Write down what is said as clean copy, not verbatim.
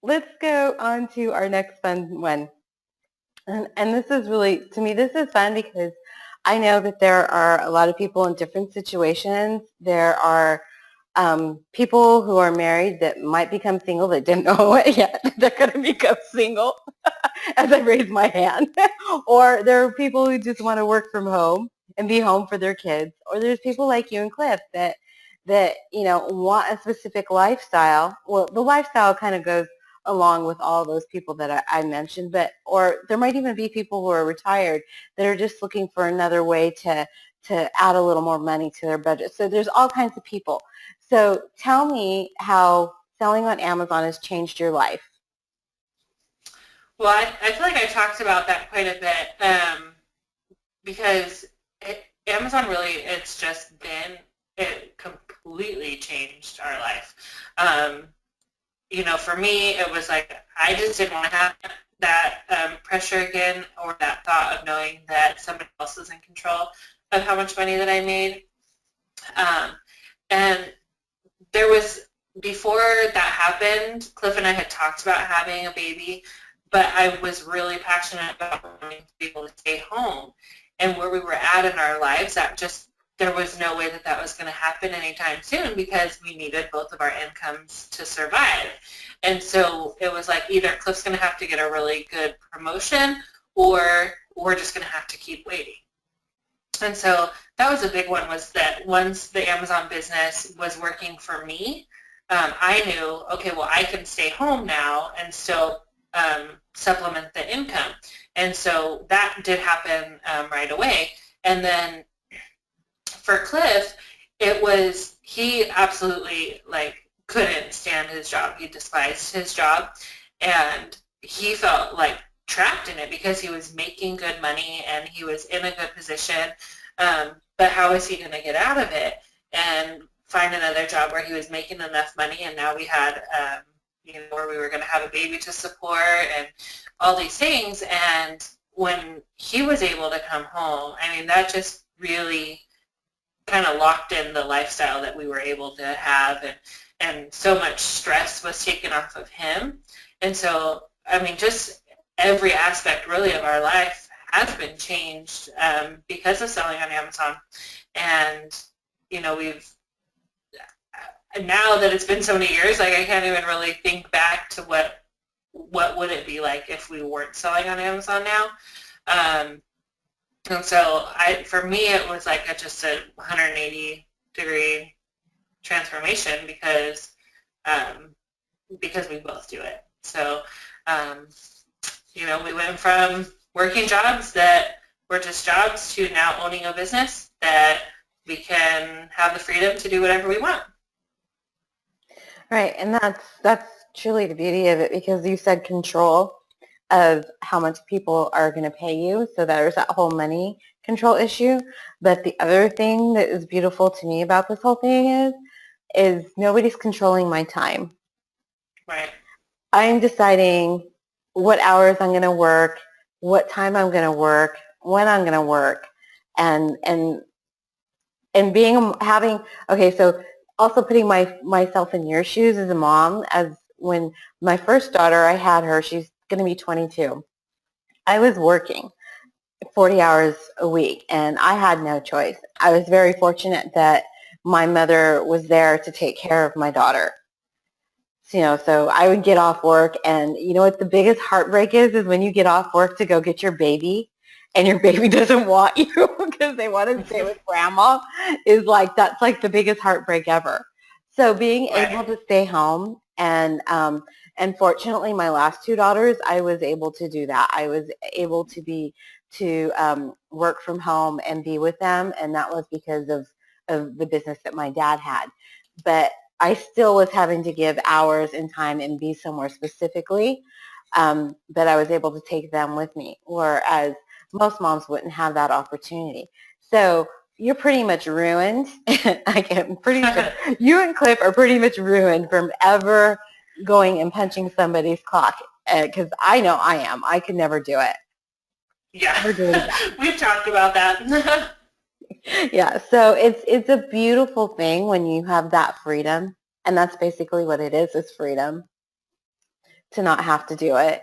let's go on to our next fun one. And this is really, to me, this is fun because I know that there are a lot of people in different situations. There are people who are married that might become single that didn't know it yet. They're going to become single as I raise my hand. Or there are people who just want to work from home and be home for their kids. Or there's people like you and Cliff that want a specific lifestyle. Well, the lifestyle kind of goes along with all those people that I mentioned, or there might even be people who are retired that are just looking for another way to add a little more money to their budget. So there's all kinds of people. So tell me how selling on Amazon has changed your life. Well, I feel like I talked about that quite a bit because Amazon really, it completely changed our life. For me, it was like I just didn't want to have that pressure again, or that thought of knowing that somebody else was in control of how much money that I made. And there was, before that happened, Cliff and I had talked about having a baby, but I was really passionate about wanting to be able to stay home. And where we were at in our lives, there was no way that was going to happen anytime soon because we needed both of our incomes to survive. And so it was like either Cliff's going to have to get a really good promotion or we're just going to have to keep waiting. And so that was a big one, was that once the Amazon business was working for me, I knew, okay, well, I can stay home now and still supplement the income. And so that did happen right away. And then for Cliff, he absolutely couldn't stand his job. He despised his job, and he felt like trapped in it because he was making good money and he was in a good position, but how is he going to get out of it and find another job where he was making enough money? And now we had where we were going to have a baby to support and all these things. And when he was able to come home, I mean, that just really kind of locked in the lifestyle that we were able to have, and so much stress was taken off of him. And so, I mean, just every aspect really of our life has been changed because of selling on Amazon. And now that it's been so many years, I can't even really think back to what would it be like if we weren't selling on Amazon now. And so for me, it was like just a 180-degree transformation because we both do it. So, we went from working jobs that were just jobs to now owning a business that we can have the freedom to do whatever we want. Right, and that's truly the beauty of it, because you said control of how much people are going to pay you, so there's that whole money control issue. But the other thing that is beautiful to me about this whole thing is nobody's controlling my time. Right. I'm deciding what hours I'm going to work, what time I'm going to work, when I'm going to work, and so also putting myself in your shoes as a mom. As when my first daughter, I had her, she's going to be 22. I was working 40 hours a week, and I had no choice. I was very fortunate that my mother was there to take care of my daughter. So I would get off work, and you know what the biggest heartbreak is when you get off work to go get your baby, and your baby doesn't want you because they want to stay with grandma. That's like the biggest heartbreak ever. So being able to stay home, and fortunately my last two daughters, I was able to do that. I was able to work from home and be with them, and that was because of the business that my dad had. But I still was having to give hours and time and be somewhere specifically, but I was able to take them with me, whereas most moms wouldn't have that opportunity. So you're pretty much ruined. I'm pretty sure you and Cliff are pretty much ruined from ever going and punching somebody's clock, because I know I am. I could never do it. Yeah, we've talked about that. Yeah, so it's a beautiful thing when you have that freedom, and that's basically what it is freedom. to not have to do it.